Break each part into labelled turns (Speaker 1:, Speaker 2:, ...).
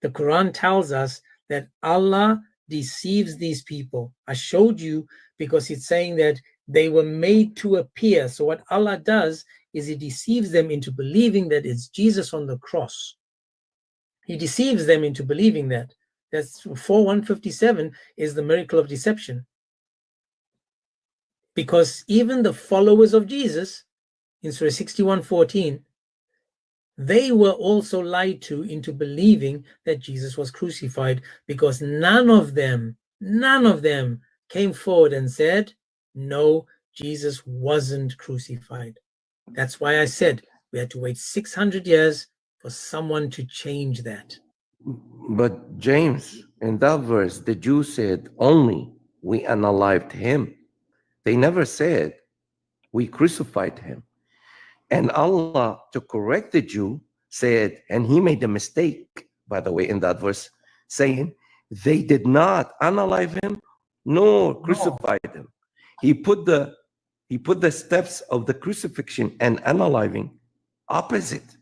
Speaker 1: The Quran tells us that Allah deceives these people. I showed you because it's saying that they were made to appear. So what Allah does is he deceives them into believing that it's Jesus on the cross. He deceives them into believing that. That's 4157 is the miracle of deception. Because even the followers of Jesus in Surah 61:14, they were also lied to into believing that Jesus was crucified, because none of them came forward and said, no, Jesus wasn't crucified. That's why I said we had to wait 600 years for someone to change that.
Speaker 2: But James, in that verse, the Jews said only we unalived him. They never said we crucified him. And Allah, to correct the Jew, said, and he made a mistake, by the way, in that verse, saying they did not unalive him nor crucify him. He put the steps of the crucifixion and unaliving opposite.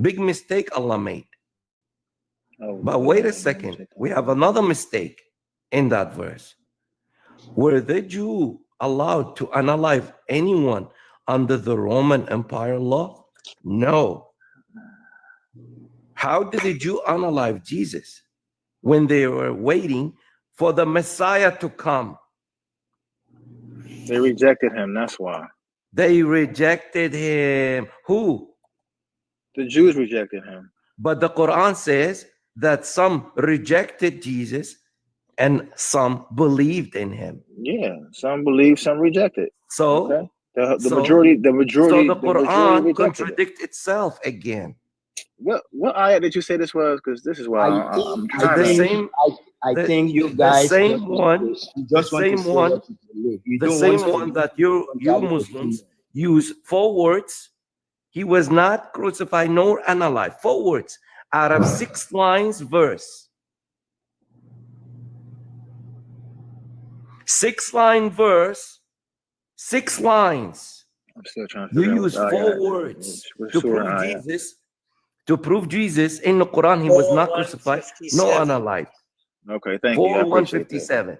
Speaker 2: Big mistake Allah made. But wait a second, we have another mistake in that verse. Were the Jew allowed to unalive anyone under the Roman Empire law? No. How did the Jew unalive Jesus? When they were waiting for the Messiah to come.
Speaker 3: They rejected him, that's why.
Speaker 2: They rejected him. Who?
Speaker 3: The Jews rejected him.
Speaker 2: But the Quran says that some rejected Jesus and some believed in him.
Speaker 3: Yeah, some believed, some rejected.
Speaker 2: So,
Speaker 3: okay. the majority.
Speaker 2: So the Quran contradicts itself again.
Speaker 3: What ayat did you say this was? Because this is why I'm trying
Speaker 4: to. I think you guys.
Speaker 2: The same one. The same one that you Muslims use 4 words. He was not crucified nor unalive. 4 words out of 6 lines verse. 6-line verse, 6 lines.
Speaker 3: I'm still trying to.
Speaker 2: You use 4 words to prove Jesus. To prove Jesus in the Quran, he was not crucified, nor unalive.
Speaker 3: Okay, thank you.
Speaker 2: 157.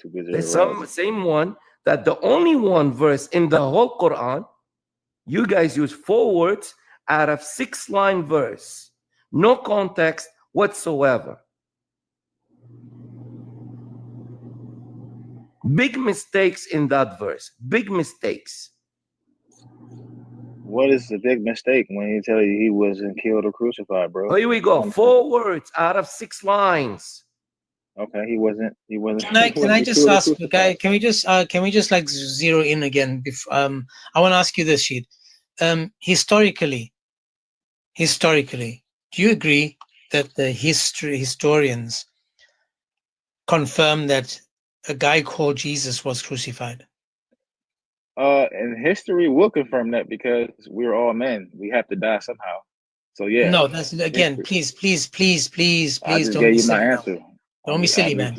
Speaker 2: The same one that the only one verse in the whole Quran, you guys use 4 words out of 6-line verse, no context whatsoever. Big mistakes in that verse. Big mistakes.
Speaker 3: What is the big mistake when he tell you he wasn't killed or crucified, bro?
Speaker 2: Oh, here we go. 4 words out of 6 lines.
Speaker 3: Okay, he wasn't.
Speaker 1: Can I just ask, guy? Can we just like zero in again? I want to ask you this, Sheed. Historically, do you agree that the historians confirm that a guy called Jesus was crucified?
Speaker 3: And history will confirm that, because we're all men. We have to die somehow. So yeah.
Speaker 1: No, that's again. Please,
Speaker 3: I just
Speaker 1: don't
Speaker 3: gave
Speaker 1: be
Speaker 3: you
Speaker 1: silly.
Speaker 3: my answer.
Speaker 1: Don't be silly, man.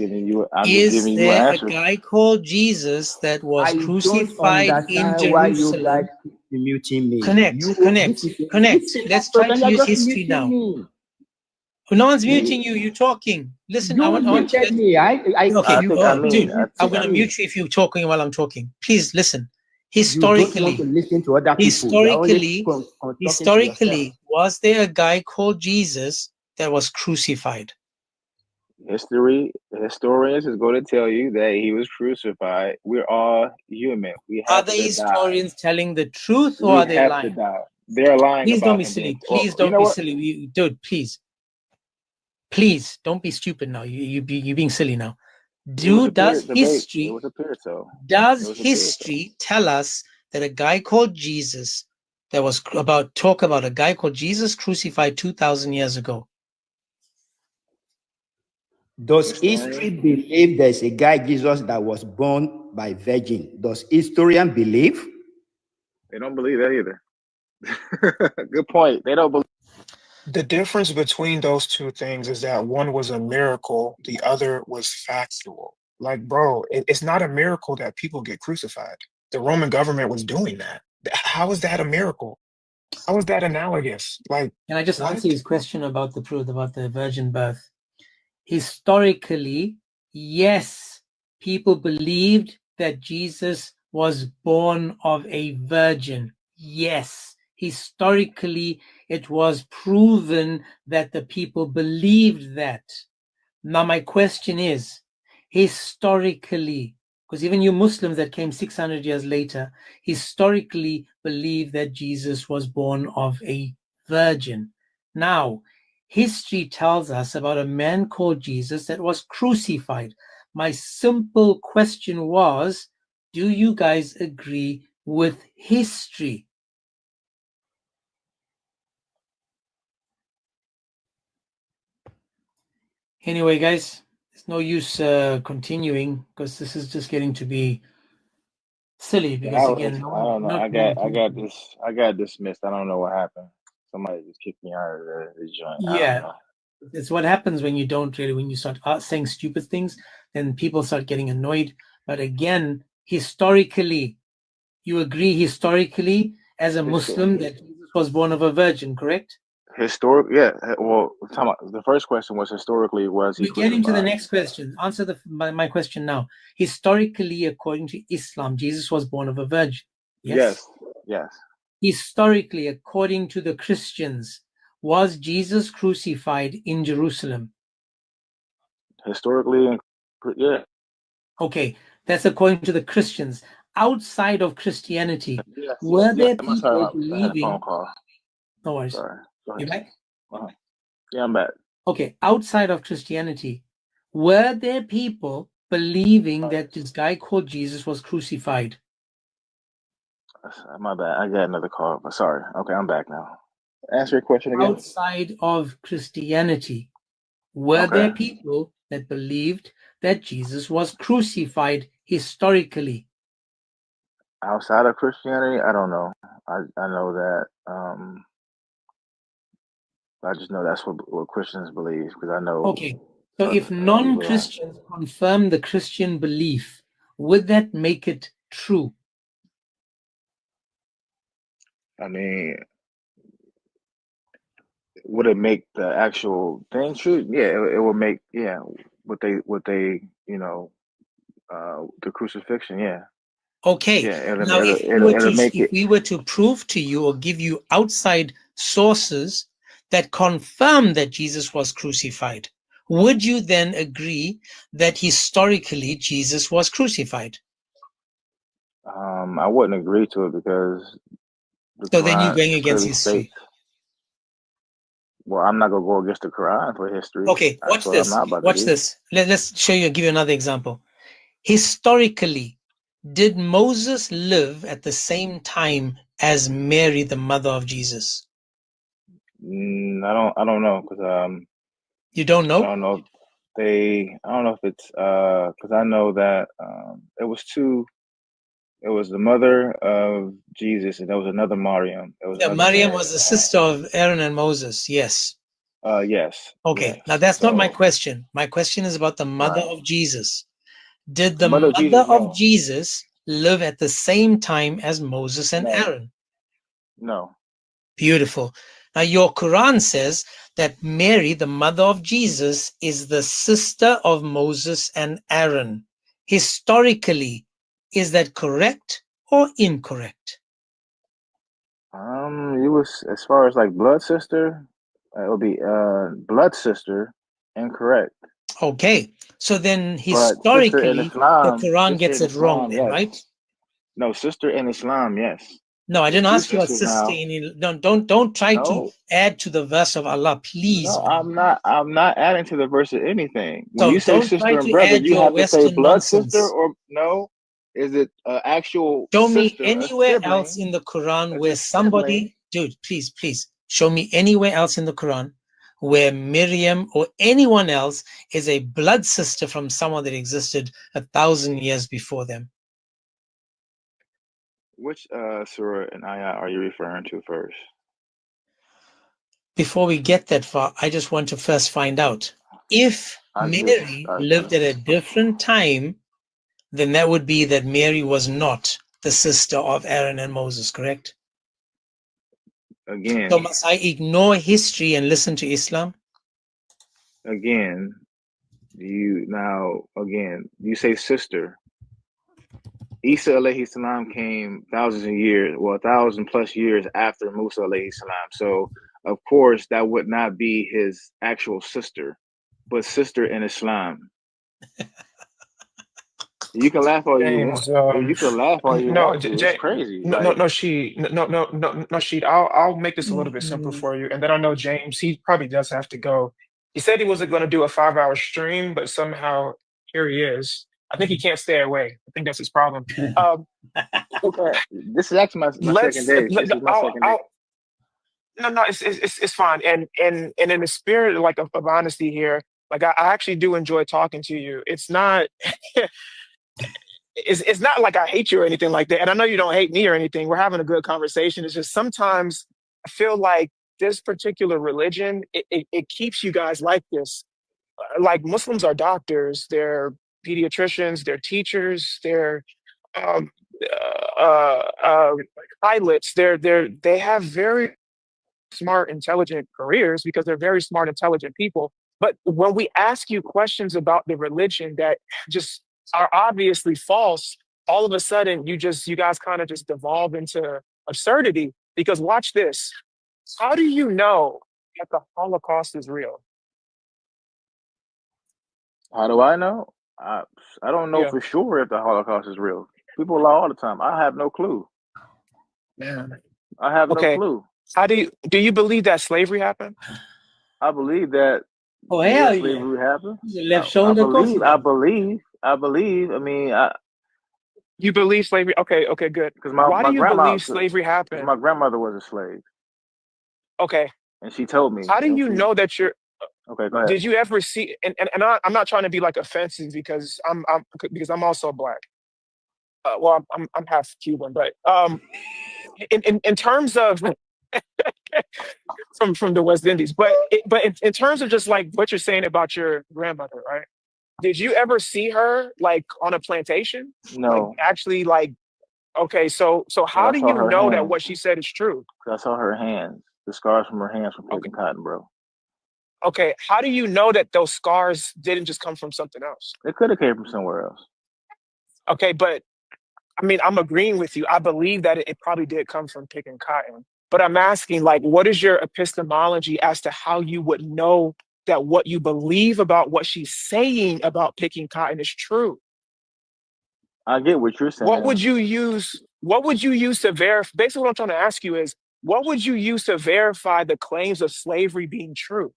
Speaker 3: Is
Speaker 1: there a guy called Jesus that was crucified in Jerusalem?
Speaker 4: Why you muting me?
Speaker 1: Connect. Let's try to use history now. No one's muting you. You're talking. Listen, I want to.
Speaker 4: Me.
Speaker 1: Okay, dude, I'm going to mute you if you're talking while I'm talking. Please listen. Historically, was there a guy called Jesus that was crucified?
Speaker 3: Historians is going to tell you that he was crucified. We're all human.
Speaker 1: Are the historians telling the truth, or are they lying?
Speaker 3: They're lying.
Speaker 1: Please don't be silly. Please don't be silly. Dude, please don't be stupid now. You're being silly now. Does history tell us that a guy called Jesus that was talk about a guy called Jesus crucified 2,000 years ago?
Speaker 4: Does history believe there's a guy Jesus that was born by virgin? Does historian believe?
Speaker 3: They don't believe that either. Good point. They don't believe.
Speaker 5: The difference between those two things is that one was a miracle, the other was factual. Like, bro, it's not a miracle that people get crucified. The Roman government was doing that. How is that a miracle? How is that analogous? Like,
Speaker 1: Can I just
Speaker 5: what?
Speaker 1: answer his question about the truth, about the virgin birth? Historically, yes, people believed that Jesus was born of a virgin. Yes, historically, it was proven that the people believed that. Now, my question is, historically, because even you Muslims that came 600 years later, historically believe that Jesus was born of a virgin. Now, history tells us about a man called Jesus that was crucified. My simple question was, do you guys agree with history? Anyway, guys, it's no use continuing because this is just getting to be silly. Because again,
Speaker 3: I don't know. I got dismissed. I don't know what happened. Somebody just kicked me out of the joint. I don't
Speaker 1: yeah,
Speaker 3: know.
Speaker 1: it's what happens when you don't really, when you start saying stupid things, then people start getting annoyed. But again, historically, you agree historically as a Muslim that Jesus was born of a virgin, correct?
Speaker 3: Yeah. Well, the first question was historically, was he
Speaker 1: We're getting to the
Speaker 3: crucified?
Speaker 1: next question. Answer my question now. Historically, according to Islam, Jesus was born of a virgin. Yes.
Speaker 3: Yes.
Speaker 1: Historically, according to the Christians, was Jesus crucified in Jerusalem?
Speaker 3: Historically, yeah.
Speaker 1: Okay, that's according to the Christians. Outside of Christianity, were there people believing?
Speaker 3: I had a phone call.
Speaker 1: No worries.
Speaker 3: Sorry. Go ahead.
Speaker 1: You back?
Speaker 3: Yeah, I'm back.
Speaker 1: Okay, outside of Christianity, were there people believing that this guy called Jesus was crucified?
Speaker 3: My bad. I got another call, but sorry. Okay, I'm back now. Answer your question again.
Speaker 1: Outside of Christianity, were there people that believed that Jesus was crucified historically?
Speaker 3: Outside of Christianity, I don't know. I know that. I just know that's what Christians believe, because I know.
Speaker 1: Okay, so if non-Christians confirm the Christian belief, would that make it true?
Speaker 3: I mean, would it make the actual thing true? Yeah, it would make, what they the crucifixion, yeah.
Speaker 1: Okay,
Speaker 3: Yeah,
Speaker 1: now if we were to prove to you or give you outside sources that confirm that Jesus was crucified, would you then agree that historically Jesus was crucified?
Speaker 3: I wouldn't agree to it, because
Speaker 1: so then you're going against history.
Speaker 3: Well, I'm not gonna go against the Quran for history.
Speaker 1: Okay, watch this. Watch this. Let's show you. Give you another example. Historically, did Moses live at the same time as Mary, the mother of Jesus?
Speaker 3: I don't know, because
Speaker 1: you don't know.
Speaker 3: I don't know if it's because I know that it was two. It was the mother of Jesus, and there was another Maryam.
Speaker 1: Maryam was the sister of Aaron and Moses. Yes.
Speaker 3: Yes.
Speaker 1: Okay.
Speaker 3: Yes.
Speaker 1: Now that's not my question. My question is about the mother of Jesus. Did the
Speaker 3: mother
Speaker 1: of Jesus live at the same time as Moses and Aaron?
Speaker 3: No.
Speaker 1: Beautiful. Now your Quran says that Mary, the mother of Jesus, is the sister of Moses and Aaron. Historically, is that correct or incorrect?
Speaker 3: It was, as far as like blood sister, it would be blood sister, incorrect.
Speaker 1: Okay, so then historically, the Quran gets it wrong, then, right?
Speaker 3: No, sister in Islam, yes.
Speaker 1: No, I didn't ask you about sister in. Don't try to add to the verse of Allah, please.
Speaker 3: No, I'm not adding to the verse of anything. When
Speaker 1: so
Speaker 3: you say sister and brother, you have to say blood sister, or no? Is it actual?
Speaker 1: Show
Speaker 3: sister,
Speaker 1: me anywhere else in the Quran where somebody, dude, please, show me anywhere else in the Quran where Miriam or anyone else is a blood sister from someone that existed 1,000 years before them.
Speaker 3: Which surah and ayah are you referring to first?
Speaker 1: Before we get that far, I just want to first find out if Mary lived at a different time, then that would be that Mary was not the sister of Aaron and Moses, correct?
Speaker 3: again,
Speaker 1: So must I ignore history and listen to Islam?
Speaker 3: again, you say sister. Isa alayhi salam came 1,000+ years after Musa alayhi salam. So of course that would not be his actual sister, but sister in Islam. You can laugh all you want.
Speaker 5: James,
Speaker 3: You can laugh all you
Speaker 5: no,
Speaker 3: want to. It's crazy.
Speaker 5: no,
Speaker 3: Like,
Speaker 5: Sheet. I'll make this a little bit simpler for you. And then I know James, he probably does have to go. He said he wasn't going to do a 5-hour stream, but somehow here he is. I think he can't stay away. I think that's his problem.
Speaker 3: this is actually my second day. This is my second day.
Speaker 5: No, it's fine. And in the spirit like of honesty here, like I actually do enjoy talking to you. It's not it's not like I hate you or anything like that. And I know you don't hate me or anything. We're having a good conversation. It's just sometimes I feel like this particular religion, it keeps you guys like this. Like Muslims are doctors, they're pediatricians, they're teachers, they're um, pilots. They have very smart, intelligent careers because they're very smart, intelligent people. But when we ask you questions about the religion that just are obviously false, all of a sudden you guys kind of just devolve into absurdity. Because watch this. How do you know that the Holocaust is real?
Speaker 3: How do I know? I don't know for sure if the Holocaust is real. People lie all the time. I have no clue.
Speaker 5: Man.
Speaker 3: I have no clue.
Speaker 5: How do you believe that slavery happened?
Speaker 3: I believe that slavery happened.
Speaker 1: Left shoulder.
Speaker 3: I believe. I mean,
Speaker 5: you believe slavery? Okay, good.
Speaker 3: Because
Speaker 5: why do you believe slavery happened?
Speaker 3: My grandmother was a slave.
Speaker 5: Okay.
Speaker 3: And she told me.
Speaker 5: How do you know that you're?
Speaker 3: Okay, go ahead.
Speaker 5: Did you ever see? And I'm not trying to be like offensive because I'm also black. Well, I'm half Cuban, but in terms of from the West Indies, but in terms of just like what you're saying about your grandmother, right? Did you ever see her like on a plantation?
Speaker 3: No.
Speaker 5: Like, actually, like, okay, so how do you know that what she said is true?
Speaker 3: I saw her hands, the scars from her hands from picking cotton, bro.
Speaker 5: Okay, how do you know that those scars didn't just come from something else?
Speaker 3: It could have came from somewhere else.
Speaker 5: Okay, but I mean, I'm agreeing with you. I believe that it probably did come from picking cotton. But I'm asking, like, what is your epistemology as to how you would know that what you believe about what she's saying about picking cotton is true?
Speaker 3: I get what you're saying.
Speaker 5: What would you use to verify? Basically, what I'm trying to ask you is, what would you use to verify the claims of slavery being true?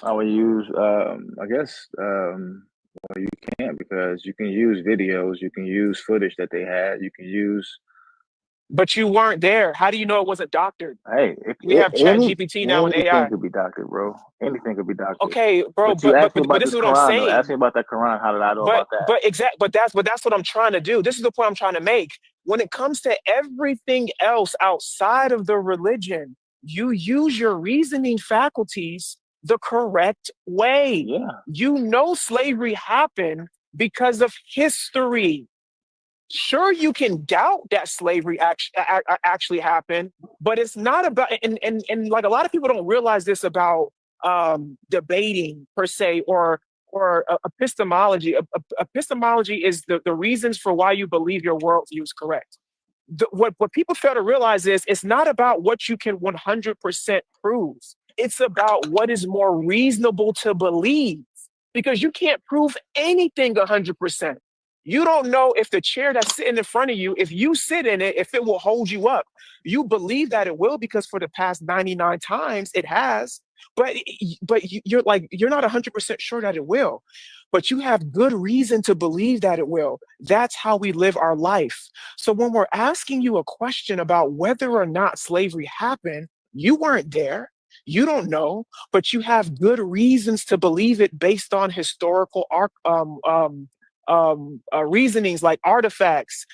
Speaker 3: I would use, I guess, well, you can't, because you can use videos, you can use footage that they had, you can use.
Speaker 5: But you weren't there. How do you know it wasn't doctored?
Speaker 3: Hey,
Speaker 5: we have ChatGPT now and AI.
Speaker 3: Anything could be doctored, bro. Anything could be doctored.
Speaker 5: Okay, bro.
Speaker 3: But this is what I'm saying. Ask me about that Quran. How did I know about that?
Speaker 5: But that's what I'm trying to do. This is the point I'm trying to make. When it comes to everything else outside of the religion, you use your reasoning faculties the correct way.
Speaker 3: Yeah.
Speaker 5: You know slavery happened because of history. Sure, you can doubt that slavery actually happened, but it's not about, and like a lot of people don't realize this about debating per se or epistemology. Epistemology is the reasons for why you believe your worldview is correct. What people fail to realize is it's not about what you can 100% prove. It's about what is more reasonable to believe, because you can't prove anything 100%. You don't know if the chair that's sitting in front of you, if you sit in it, if it will hold you up. You believe that it will because for the past 99 times it has, but you're not 100% sure that it will. But you have good reason to believe that it will. That's how we live our life. So when we're asking you a question about whether or not slavery happened, you weren't there. You don't know, but you have good reasons to believe it based on historical reasonings like artifacts,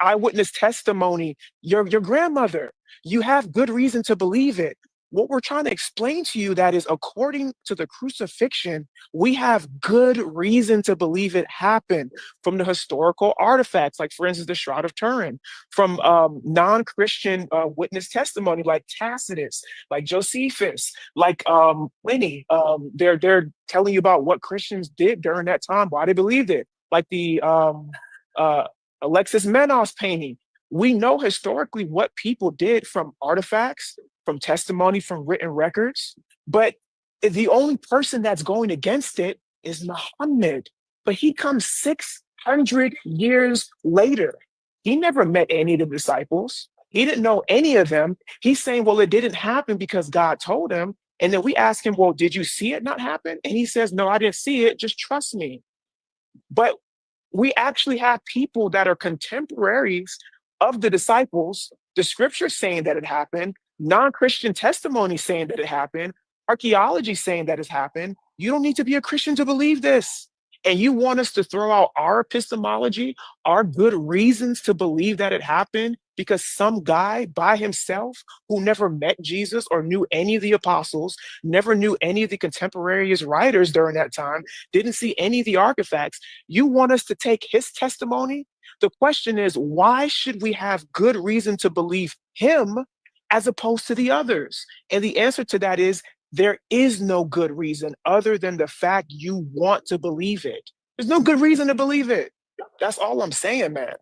Speaker 5: eyewitness testimony, your grandmother. You have good reason to believe it. what we're trying to explain to you that is, according to the crucifixion, we have good reason to believe it happened from the historical artifacts, like, for instance, the Shroud of Turin, from non-Christian witness testimony, like Tacitus, like Josephus, like Pliny. They're telling you about what Christians did during that time, why they believed it, like the Alexis Menos painting. We know historically what people did from artifacts, from testimony, from written records, but the only person that's going against it is Muhammad. But he comes 600 years later. He never met any of the disciples. He didn't know any of them. He's saying, well, it didn't happen because God told him. And then we ask him, well, did you see it not happen? And he says, no, I didn't see it. Just trust me. But we actually have people that are contemporaries of the disciples, the scriptures saying that it happened, non-Christian testimony saying that it happened, archaeology saying that it's happened. You don't need to be a Christian to believe this. And you want us to throw out our epistemology, our good reasons to believe that it happened, because some guy by himself who never met Jesus or knew any of the apostles, never knew any of the contemporaneous writers during that time, didn't see any of the artifacts. You want us to take his testimony? The question is, why should we have good reason to believe him as opposed to the others? And the answer to that is, there is no good reason other than the fact you want to believe it. There's no good reason to believe it. That's all I'm saying, man.